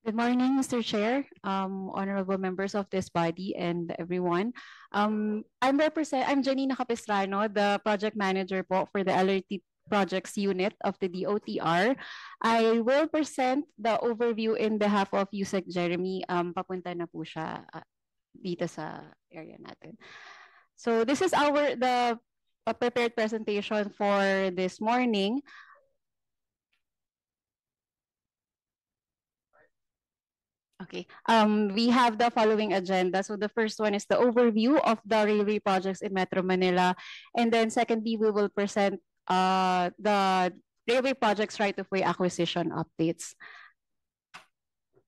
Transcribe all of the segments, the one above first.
Good morning, Mr. Chair, honorable members of this body, and everyone. I'm Janina Capistrano, the project manager po for the LRT projects unit of the DOTR. I will present the overview in behalf of USEC Jeremy. Papunta na po siya dito sa area natin. So this is the prepared presentation for this morning. Okay, we have the following agenda. So the first one is the overview of the railway projects in Metro Manila. And then secondly, we will present the railway projects right-of-way acquisition updates.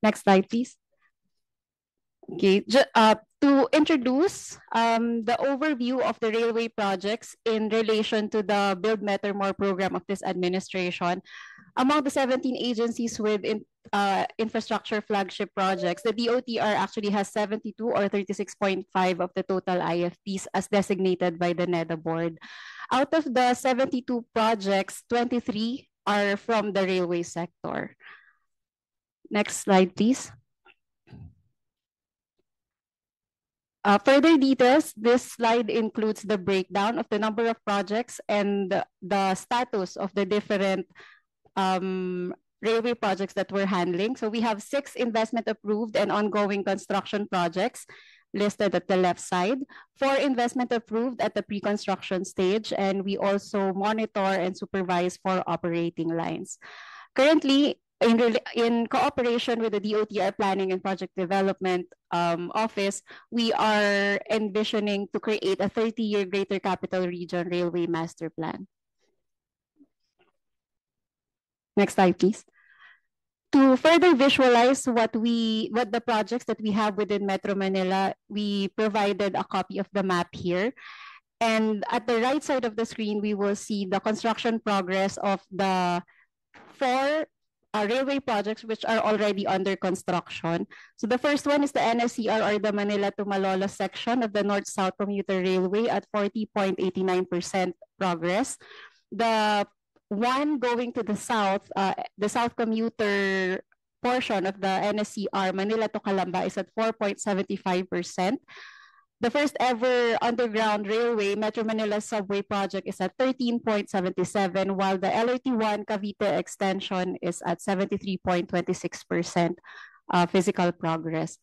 Next slide, please. Okay, to introduce the overview of the railway projects in relation to the Build Better More program of this administration, among the 17 agencies with infrastructure flagship projects, the DOTR actually has 72 or 36.5 of the total IFPs as designated by the NEDA board. Out of the 72 projects, 23 are from the railway sector. Next slide, please. Further details, this slide includes the breakdown of the number of projects and the status of the different railway projects that we're handling. So we have 6 investment approved and ongoing construction projects listed at the left side, 4 investment approved at the pre-construction stage, and we also monitor and supervise 4 operating lines. Currently, in cooperation with the DOTR Planning and Project Development Office, we are envisioning to create a 30-year Greater Capital Region Railway Master Plan. Next slide, please. To further visualize what the projects that we have within Metro Manila, we provided a copy of the map here. And at the right side of the screen, we will see the construction progress of the 4 railway projects which are already under construction. So the first one is the NSCR or the Manila to Malolos section of the North-South Commuter Railway at 40.89% progress. The one going to the South commuter portion of the NSCR, Manila to Calamba, is at 4.75%. The first ever underground railway, Metro Manila Subway Project, is at 13.77%, while the LRT1 Cavite extension is at 73.26% physical progress.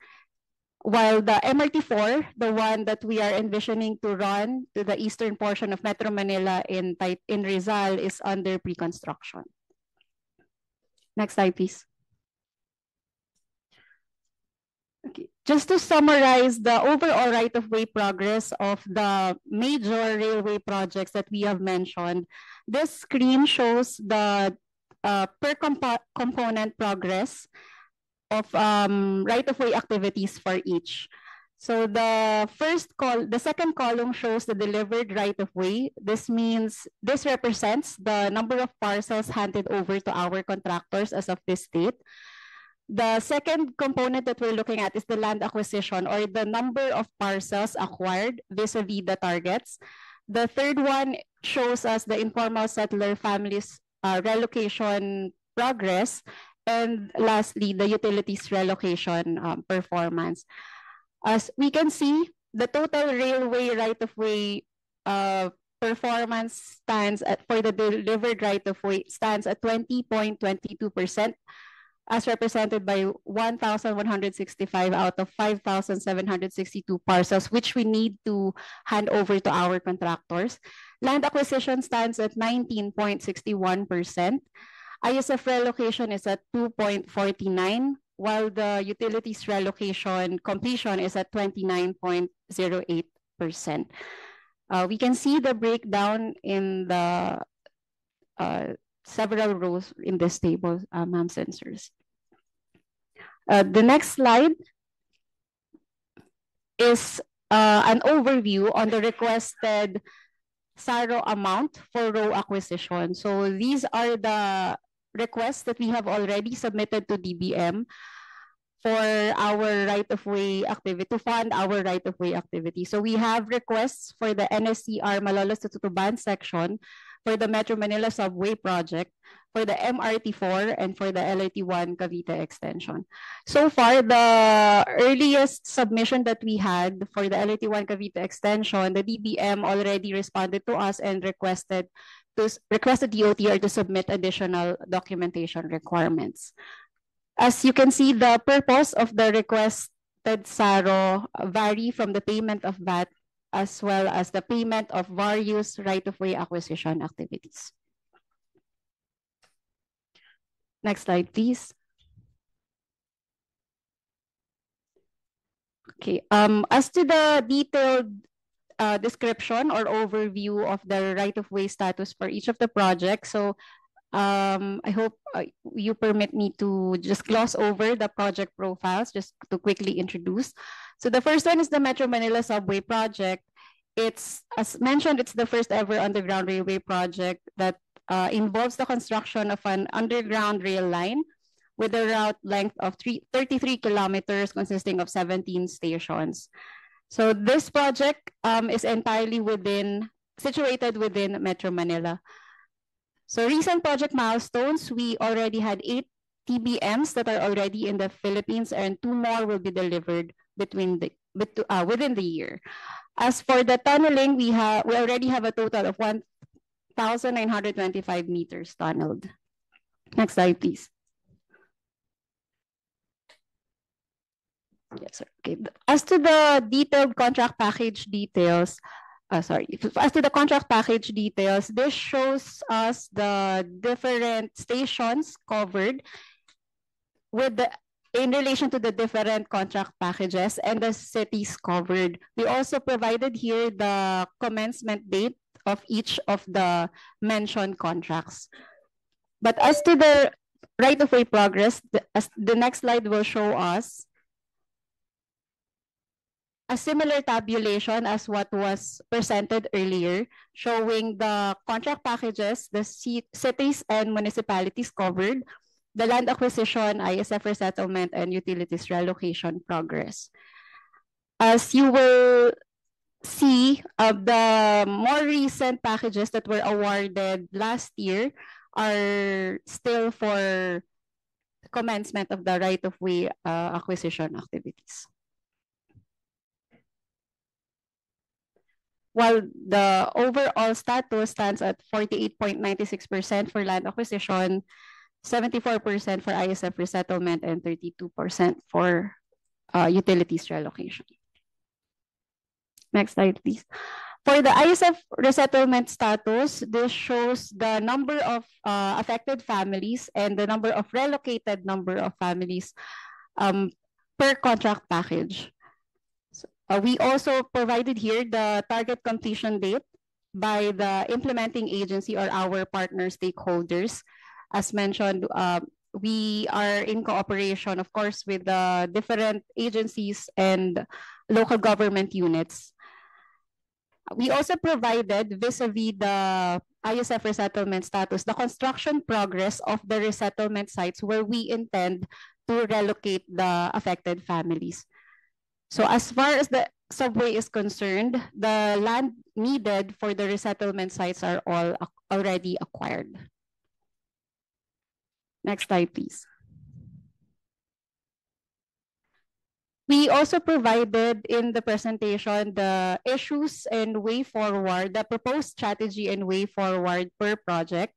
While the MRT4, the one that we are envisioning to run to the eastern portion of Metro Manila in Rizal, is under pre-construction. Next slide, please. Okay. Just to summarize the overall right-of-way progress of the major railway projects that we have mentioned, this screen shows the per component progress of right-of-way activities for each. So the second column shows the delivered right-of-way. This represents the number of parcels handed over to our contractors as of this date. The second component that we're looking at is the land acquisition, or the number of parcels acquired vis-a-vis the targets. The third one shows us the informal settler families relocation progress. And lastly, the utilities relocation performance. As we can see, the total railway right-of-way performance for the delivered right-of-way stands at 20.22%, as represented by 1,165 out of 5,762 parcels, which we need to hand over to our contractors. Land acquisition stands at 19.61%. ISF relocation is at 2.49%, while the utilities relocation completion is at 29.08%. We can see the breakdown in the several rows in this table, ma'am sensors. The next slide is an overview on the requested SARO amount for row acquisition. So these are the requests that we have already submitted to DBM for our right-of-way activity, to fund our right-of-way activity. So we have requests for the NSCR Malolos to Tutuban section, for the Metro Manila Subway project, for the MRT4, and for the LRT1 Cavite extension. So far, the earliest submission that we had for the LRT1 Cavite extension, the DBM already responded to us and requested DOTR to submit additional documentation requirements. As you can see, the purpose of the requested SARO vary from the payment of VAT as well as the payment of various right-of-way acquisition activities. Next slide, please. Okay, as to the detailed description or overview of the right-of-way status for each of the projects, so I hope you permit me to just gloss over the project profiles just to quickly introduce. So the first one is the Metro Manila Subway project. It's, as mentioned, it's the first ever underground railway project that involves the construction of an underground rail line with a route length of 33 kilometers consisting of 17 stations. So this project is entirely situated within Metro Manila. So recent project milestones, we already had 8 TBMs that are already in the Philippines, and 2 more will be delivered within the year. As for the tunneling, we already have a total of 1,925 meters tunneled. Next slide, please. Yes, sir. Okay. As to the detailed contract package details, as to the contract package details, this shows us the different stations covered in relation to the different contract packages and the cities covered. We also provided here the commencement date of each of the mentioned contracts. But as to the right-of-way progress, the next slide will show us a similar tabulation as what was presented earlier, showing the contract packages, the cities and municipalities covered, the land acquisition, ISF resettlement, and utilities relocation progress. As you will see, the more recent packages that were awarded last year are still for commencement of the right-of-way acquisition activities. While the overall status stands at 48.96% for land acquisition, 74% for ISF resettlement, and 32% for utilities relocation. Next slide, please. For the ISF resettlement status, this shows the number of affected families and the number of relocated number of families per contract package. We also provided here the target completion date by the implementing agency or our partner stakeholders. As mentioned, we are in cooperation, of course, with the different agencies and local government units. We also provided vis-a-vis the ISF resettlement status, the construction progress of the resettlement sites where we intend to relocate the affected families. So as far as the subway is concerned, the land needed for the resettlement sites are all already acquired. Next slide, please. We also provided in the presentation the issues and way forward, the proposed strategy and way forward per project.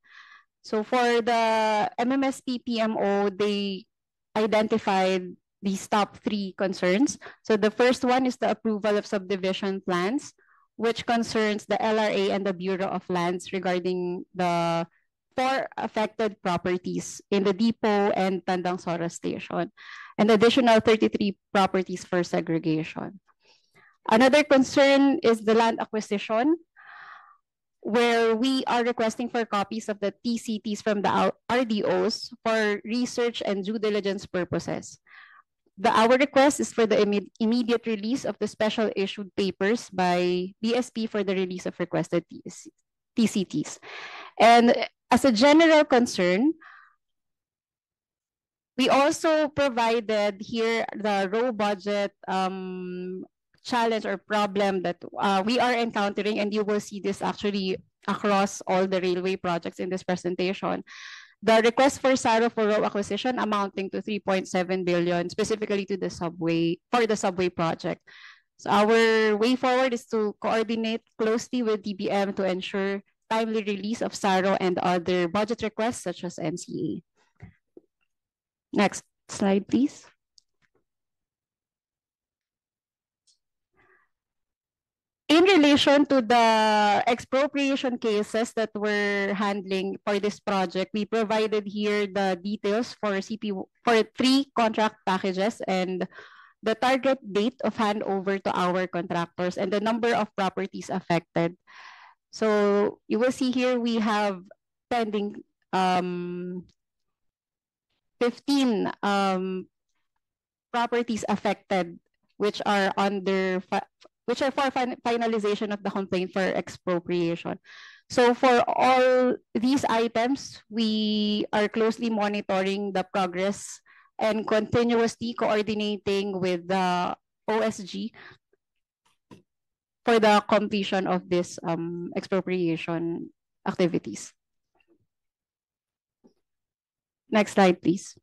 So for the MMSP PMO, they identified these top 3 concerns. So the first one is the approval of subdivision plans, which concerns the LRA and the Bureau of Lands regarding the 4 affected properties in the depot and Tandang Sora station, and additional 33 properties for segregation. Another concern is the land acquisition, where we are requesting for copies of the TCTs from the RDOs for research and due diligence purposes. Our request is for the immediate release of the special issued papers by BSP for the release of requested TCTs. And as a general concern, we also provided here the raw budget challenge or problem that we are encountering, and you will see this actually across all the railway projects in this presentation. The request for SARO for road acquisition amounting to 3.7 billion, specifically to the subway, for the subway project. So our way forward is to coordinate closely with DBM to ensure timely release of SARO and other budget requests such as MCA. Next slide, please. In relation to the expropriation cases that we're handling for this project, we provided here the details for for 3 contract packages and the target date of handover to our contractors and the number of properties affected. So you will see here we have pending 15 properties affected, which are for finalization of the complaint for expropriation. So for all these items, we are closely monitoring the progress and continuously coordinating with the OSG for the completion of this expropriation activities. Next slide, please.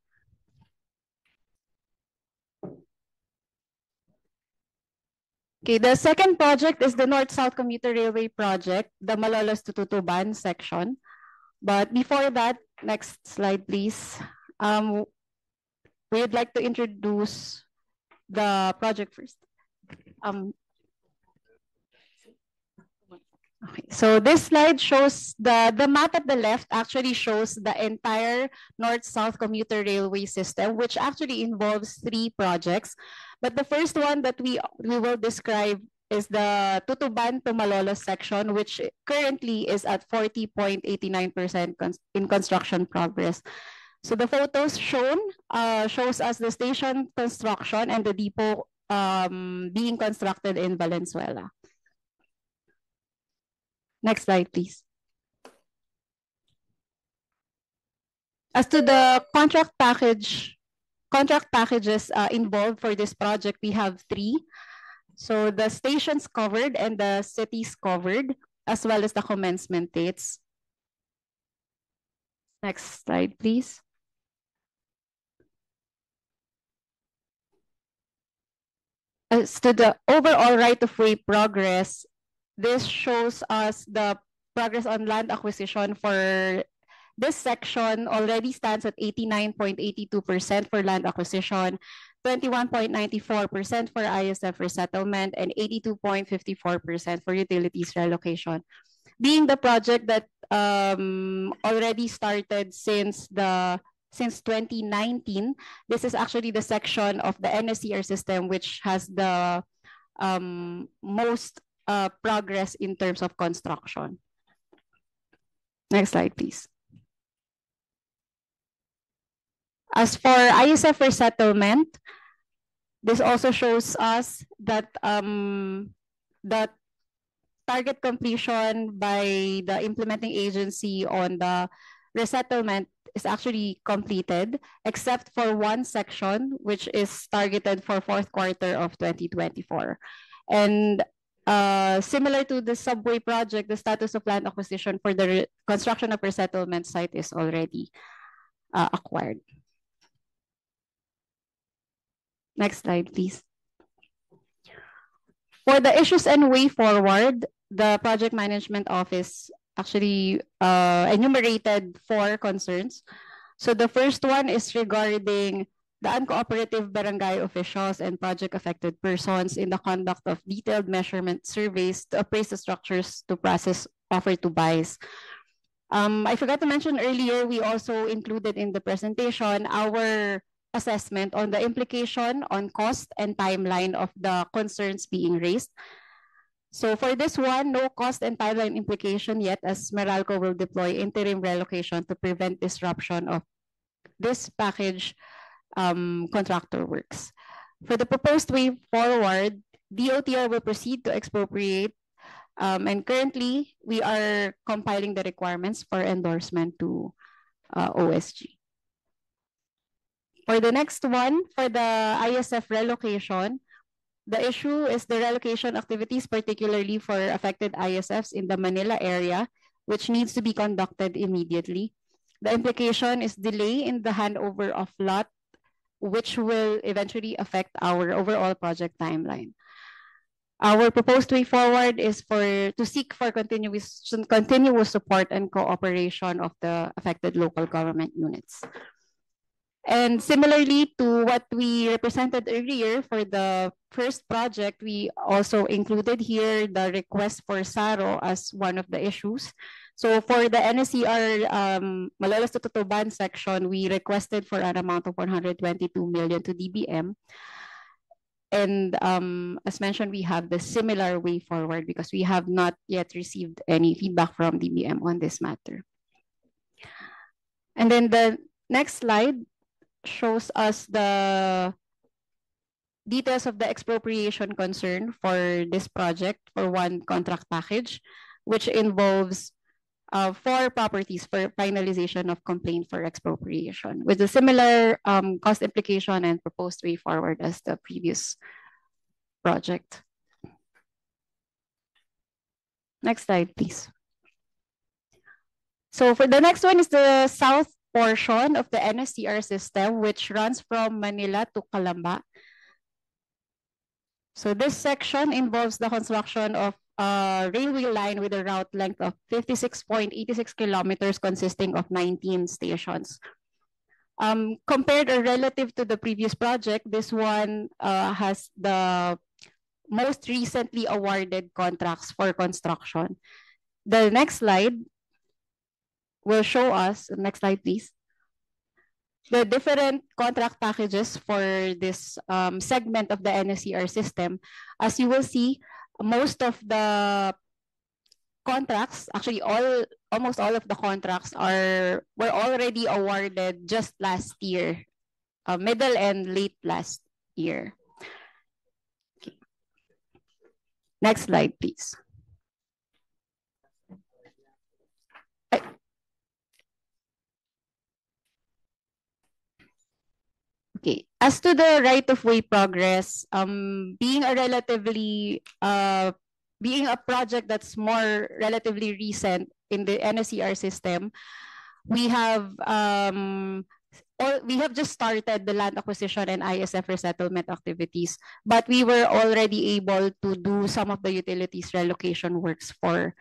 Okay, the second project is the North-South Commuter Railway project, the Malolos to Tutuban section. But before that, next slide, please. We'd like to introduce the project first. Okay, so this slide shows the map at the left actually shows the entire North-South Commuter Railway system, which actually involves 3 projects. But the first one that we will describe is the Tutuban to Malolos section, which currently is at 40.89% in construction progress. So the photos shown shows us the station construction and the depot being constructed in Valenzuela. Next slide, please. As to the contract packages involved for this project, we have 3. So the stations covered and the cities covered, as well as the commencement dates. Next slide, please. As to the overall right-of-way progress, this shows us the progress on land acquisition for this section already stands at 89.82% for land acquisition, 21.94% for ISF resettlement, and 82.54% for utilities relocation. Being the project that already started since 2019, this is actually the section of the NSCR system which has the most progress in terms of construction. Next slide, please. As for ISF resettlement, this also shows us that the target completion by the implementing agency on the resettlement is actually completed, except for one section, which is targeted for 4th quarter of 2024. And similar to the subway project, the status of land acquisition for the construction of resettlement site is already acquired. Next slide, please. For the issues and way forward, the Project Management Office actually enumerated 4 concerns. So the first one is regarding the uncooperative barangay officials and project affected persons in the conduct of detailed measurement surveys to appraise the structures to process offer to buys. I forgot to mention earlier, we also included in the presentation our assessment on the implication on cost and timeline of the concerns being raised. So for this one, no cost and timeline implication yet, as Meralco will deploy interim relocation to prevent disruption of this package contractor works. For the proposed way forward, DOTR will proceed to expropriate, and currently we are compiling the requirements for endorsement to OSG. For the next one, for the ISF relocation, the issue is the relocation activities, particularly for affected ISFs in the Manila area, which needs to be conducted immediately. The implication is delay in the handover of lot, which will eventually affect our overall project timeline. Our proposed way forward is to seek for continuous support and cooperation of the affected local government units. And similarly to what we represented earlier for the first project, we also included here the request for SARO as one of the issues. So for the NSCR Malolos to Tutuban section, we requested for an amount of 122 million to DBM. And as mentioned, we have the similar way forward because we have not yet received any feedback from DBM on this matter. And then the next slide shows us the details of the expropriation concern for this project for one contract package, which involves 4 properties for finalization of complaint for expropriation with a similar cost implication and proposed way forward as the previous project. Next slide, please. So for the next one is the south portion of the NSCR system, which runs from Manila to Calamba. So this section involves the construction of a railway line with a route length of 56.86 kilometers consisting of 19 stations. Compared or relative to the previous project, this one has the most recently awarded contracts for construction. The next slide will show us, next slide please, the different contract packages for this segment of the NSCR system. As you will see, most of the contracts, actually almost all of the contracts were already awarded just last year, middle and late last year. Okay. Next slide, please. Okay, as to the right-of-way progress, being a project that's more relatively recent in the NSCR system, we have just started the land acquisition and ISF resettlement activities, but we were already able to do some of the utilities relocation works for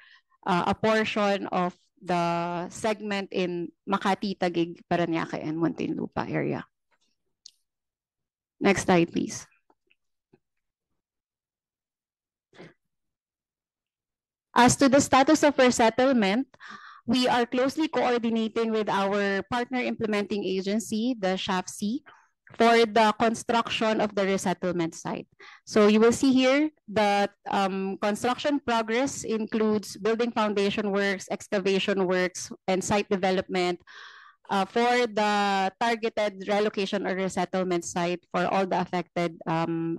a portion of the segment in Makati, Taguig, Parañaque, and Muntinlupa area. Next slide, please. As to the status of resettlement, we are closely coordinating with our partner implementing agency, the SHAFC, for the construction of the resettlement site. So you will see here that construction progress includes building foundation works, excavation works, and site development for the targeted relocation or resettlement site for all the affected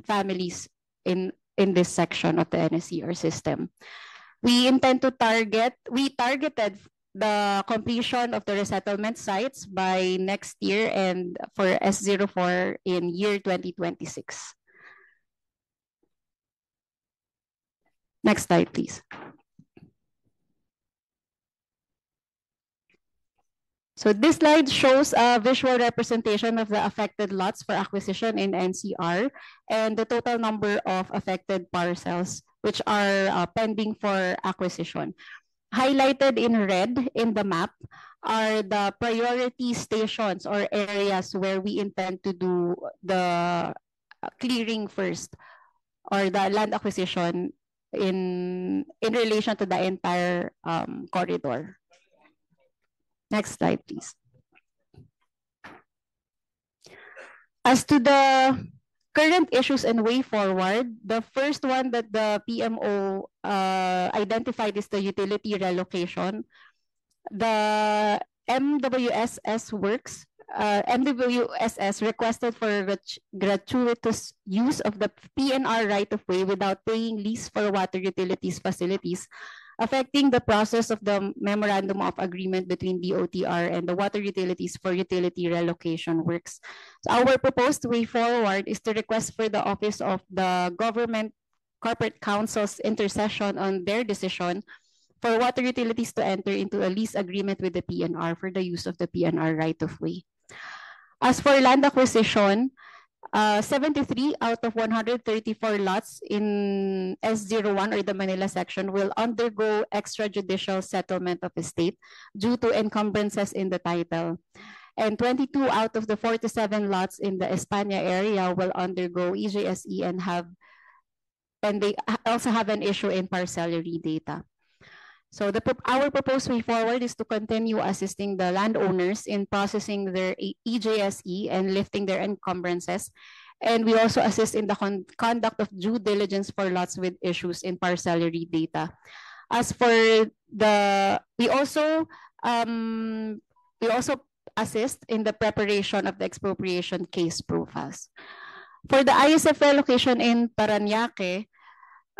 families in this section of the NSCR system. We targeted the completion of the resettlement sites by next year and for S04 in year 2026. Next slide, please. So this slide shows a visual representation of the affected lots for acquisition in NCR and the total number of affected parcels which are pending for acquisition. Highlighted in red in the map are the priority stations or areas where we intend to do the clearing first or the land acquisition in relation to the entire corridor. Next slide, please. As to the current issues and way forward, the first one that the PMO identified is the utility relocation. The MWSS works. MWSS requested for gratuitous use of the PNR right-of-way without paying lease for water utilities facilities, affecting the process of the Memorandum of Agreement between DOTR and the water utilities for utility relocation works. So our proposed way forward is to request for the Office of the Government Corporate Counsel's intercession on their decision for water utilities to enter into a lease agreement with the PNR for the use of the PNR right-of-way. As for land acquisition, 73 out of 134 lots in S01 or the Manila section will undergo extrajudicial settlement of estate due to encumbrances in the title. And 22 out of the 47 lots in the España area will undergo EJSE and they also have an issue in parcellery data. So our proposed way forward is to continue assisting the landowners in processing their EJSE and lifting their encumbrances. And we also assist in the conduct of due diligence for lots with issues in parcellery data. As for we also assist in the preparation of the expropriation case profiles. For the ISF relocation in Parañaque,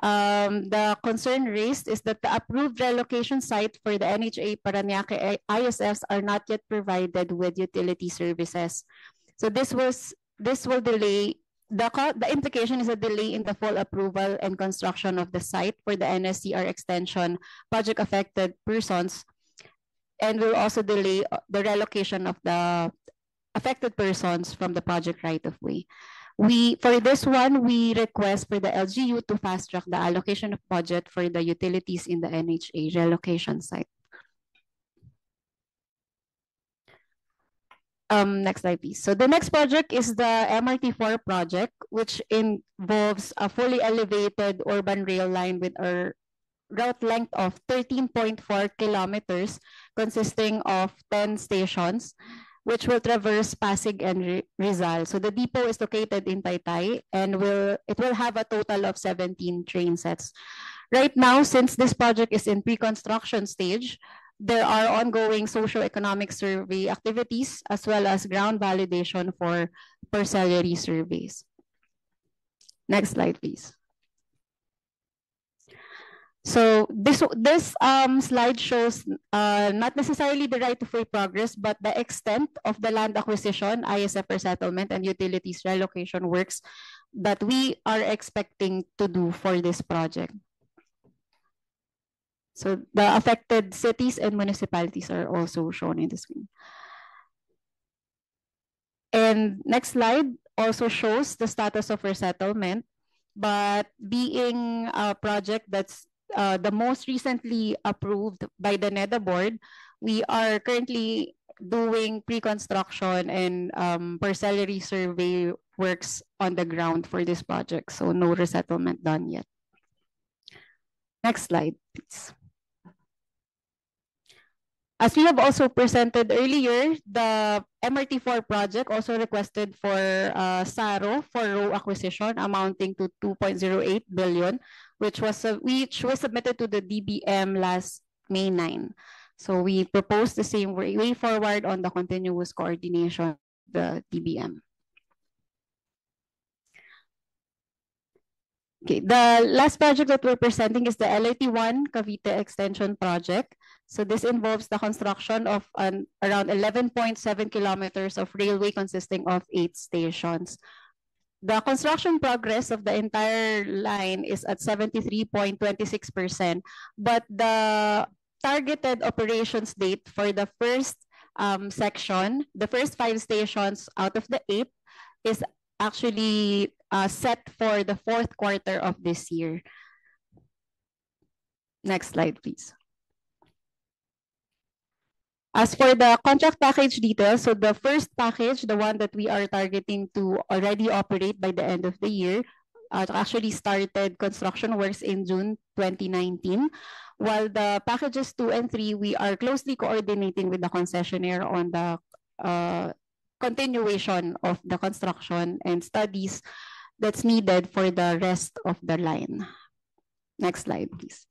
the concern raised is that the approved relocation site for the NHA Parañaque ISFs are not yet provided with utility services. So this will delay, the implication is a delay in the full approval and construction of the site for the NSCR extension project affected persons, and will also delay the relocation of the affected persons from the project right-of-way. For this one, we request for the LGU to fast track the allocation of budget for the utilities in the NHA relocation site. Next slide, please. So the next project is the MRT4 project, which involves a fully elevated urban rail line with a route length of 13.4 kilometers, consisting of 10 stations, which will traverse Pasig and Rizal. So the depot is located in Taytay, and it will have a total of 17 train sets. Right now, since this project is in pre-construction stage, there are ongoing socio-economic survey activities as well as ground validation for parcellery surveys. Next slide, please. So this slide shows not necessarily the right-of-way progress, but the extent of the land acquisition, ISF resettlement, and utilities relocation works that we are expecting to do for this project. So the affected cities and municipalities are also shown in the screen. And next slide also shows the status of resettlement, but being a project that's the most recently approved by the NEDA board, we are currently doing pre-construction and parcellery survey works on the ground for this project. So no resettlement done yet. Next slide, please. As we have also presented earlier, the MRT4 project also requested for SARO for row acquisition amounting to 2.08 billion, which was submitted to the DBM last May 9. So we proposed the same way forward on the continuous coordination of the DBM. Okay, the last project that we're presenting is the LRT1 Cavite Extension Project. So this involves the construction of around 11.7 kilometers of railway consisting of 8 stations. The construction progress of the entire line is at 73.26%, but the targeted operations date for the first section, the first 5 stations out of the 8, is actually set for the 4th quarter of this year. Next slide, please. As for the contract package details, so the first package, the one that we are targeting to already operate by the end of the year, actually started construction works in June 2019. While the packages 2 and 3, we are closely coordinating with the concessionaire on the continuation of the construction and studies that's needed for the rest of the line. Next slide, please.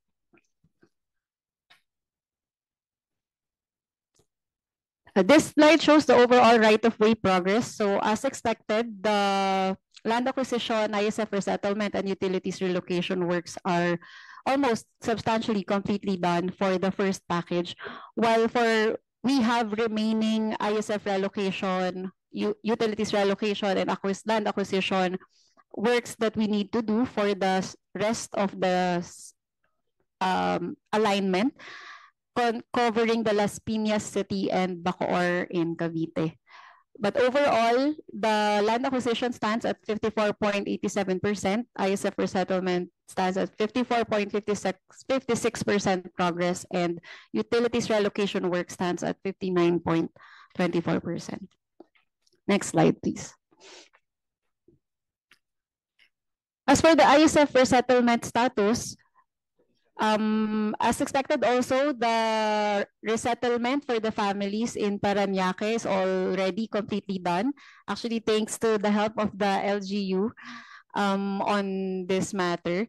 This slide shows the overall right-of-way progress. So as expected, the land acquisition, ISF resettlement, and utilities relocation works are almost substantially completely done for the first package, while we have remaining ISF relocation, utilities relocation, and land acquisition works that we need to do for the rest of the alignment covering the Las Piñas City and Bacoor in Cavite. But overall, the land acquisition stands at 54.87%. ISF resettlement stands at 54.56% progress, and utilities relocation work stands at 59.24%. Next slide, please. As for the ISF resettlement status, as expected also, the resettlement for the families in Parañaque is already completely done. Actually, thanks to the help of the LGU on this matter.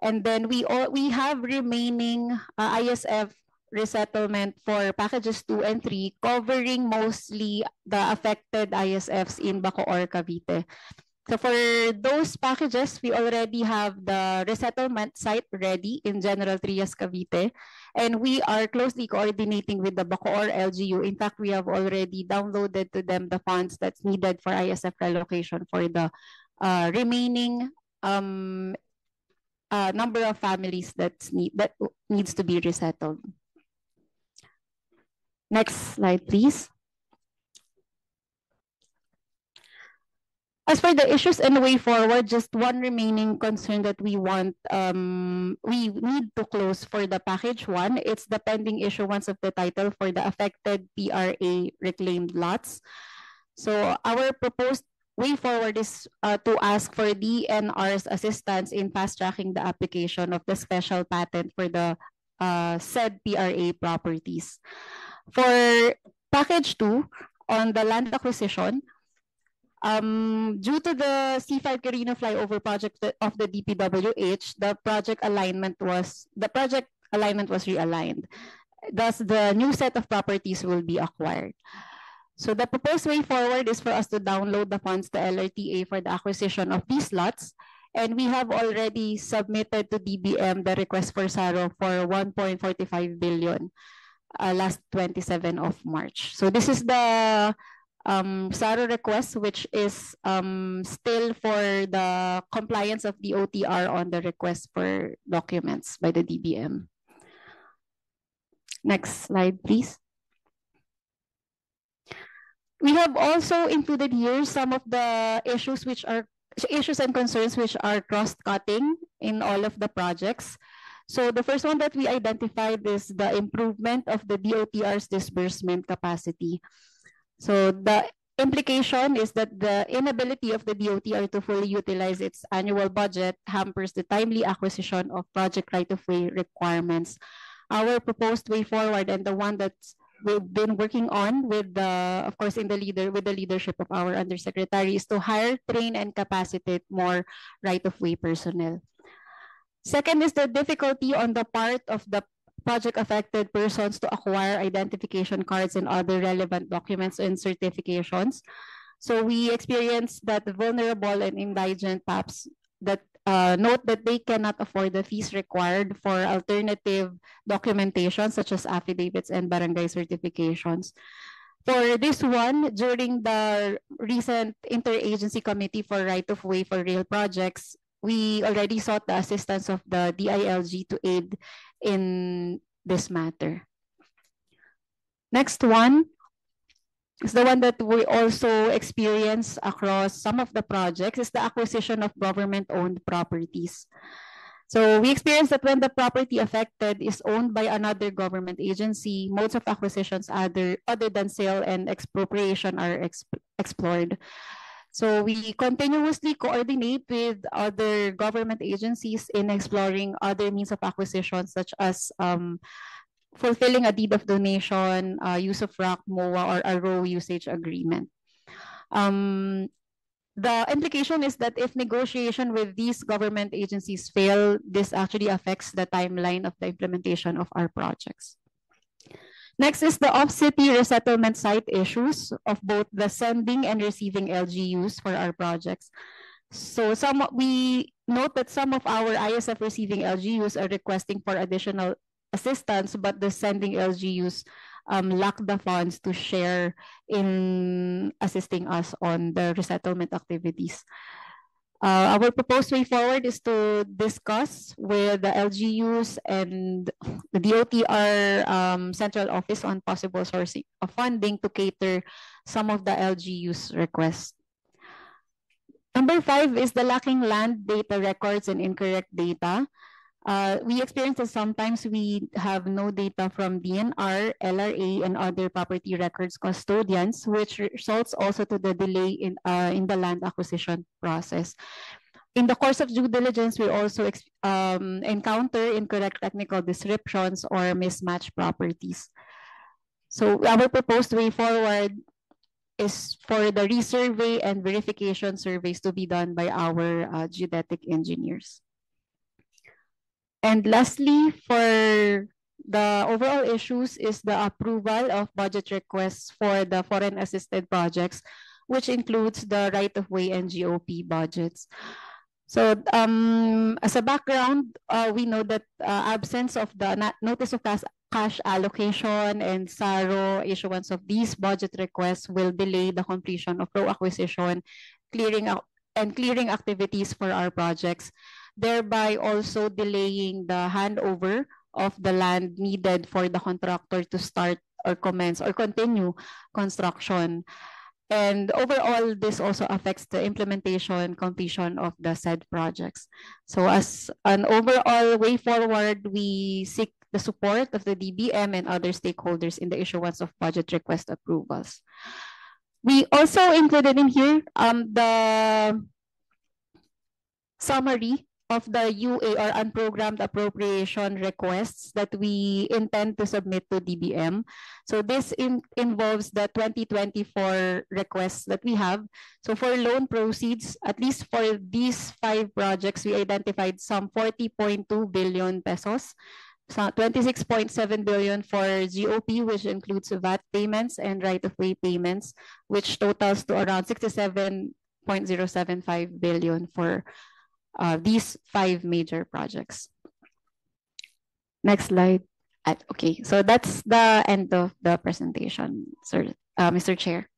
And then we have remaining ISF resettlement for packages 2 and 3, covering mostly the affected ISFs in Bacoor, Cavite. So for those packages, we already have the resettlement site ready in General Trias, Cavite, and we are closely coordinating with the Bacoor LGU. In fact, we have already downloaded to them the funds that's needed for ISF relocation for the remaining number of families that needs to be resettled. Next slide, please. As for the issues and the way forward, just one remaining concern that we want, we need to close for the package 1. It's the pending issuance of the title for the affected PRA reclaimed lots. So our proposed way forward is to ask for DNR's assistance in fast-tracking the application of the special patent for the said PRA properties. For package 2, on the land acquisition, due to the C5 Quirino flyover project of the DPWH, the project alignment was realigned. Thus, the new set of properties will be acquired. So the proposed way forward is for us to download the funds to LRTA for the acquisition of these lots. And we have already submitted to DBM the request for SARO for 1.45 billion last 27 of March. So this is the SARO request, which is still for the compliance of the OTR on the request for documents by the DBM. Next slide, please. We have also included here some of the issues and concerns which are cross-cutting in all of the projects. So the first one that we identified is the improvement of the DOTR's disbursement capacity. So the implication is that the inability of the DOTR to fully utilize its annual budget hampers the timely acquisition of project right-of-way requirements. Our proposed way forward, and the one that we've been working on with the, of course, with the leadership of our undersecretary, is to hire, train, and capacitate more right-of-way personnel. Second is the difficulty on the part of the project affected persons to acquire identification cards and other relevant documents and certifications. So we experienced that vulnerable and indigent PAPs that note that they cannot afford the fees required for alternative documentation such as affidavits and barangay certifications. For this one, during the recent interagency committee for right-of-way for rail projects, we already sought the assistance of the DILG to aid in this matter. Next one is the one that we also experience across some of the projects, is the acquisition of government-owned properties. So we experienced that when the property affected is owned by another government agency, modes of acquisitions other than sale and expropriation are explored. So we continuously coordinate with other government agencies in exploring other means of acquisition, such as fulfilling a deed of donation, use of RAC, MOA, or a row usage agreement. The implication is that if negotiation with these government agencies fail, this actually affects the timeline of the implementation of our projects. Next is the off-city resettlement site issues of both the sending and receiving LGUs for our projects. So we note that some of our ISF receiving LGUs are requesting for additional assistance, but the sending LGUs lack the funds to share in assisting us on the resettlement activities. Our proposed way forward is to discuss with the LGUs and the DOTR central office on possible sourcing of funding to cater some of the LGUs' requests. Number 5 is the lacking land data records and incorrect data. We experience that sometimes we have no data from DNR, LRA, and other property records custodians, which results also to the delay in the land acquisition process. In the course of due diligence, we also encounter incorrect technical descriptions or mismatched properties. So our proposed way forward is for the resurvey and verification surveys to be done by our geodetic engineers. And lastly, for the overall issues is the approval of budget requests for the foreign assisted projects, which includes the right-of-way and GOP budgets. So as a background, we know that absence of the notice of cash allocation and SARO issuance of these budget requests will delay the completion of row acquisition, clearing activities for our projects, thereby also delaying the handover of the land needed for the contractor to start or commence or continue construction. And overall, this also affects the implementation completion of the said projects. So as an overall way forward, we seek the support of the DBM and other stakeholders in the issuance of budget request approvals. We also included in here the summary of the UA or unprogrammed appropriation requests that we intend to submit to DBM. So this involves the 2024 requests that we have. So for loan proceeds, at least for these 5 projects, we identified some 40.2 billion pesos. So 26.7 billion for GOP, which includes VAT payments and right-of-way payments, which totals to around 67.075 billion for these 5 major projects. Next slide. Okay, so that's the end of the presentation, sir, Mr. Chair.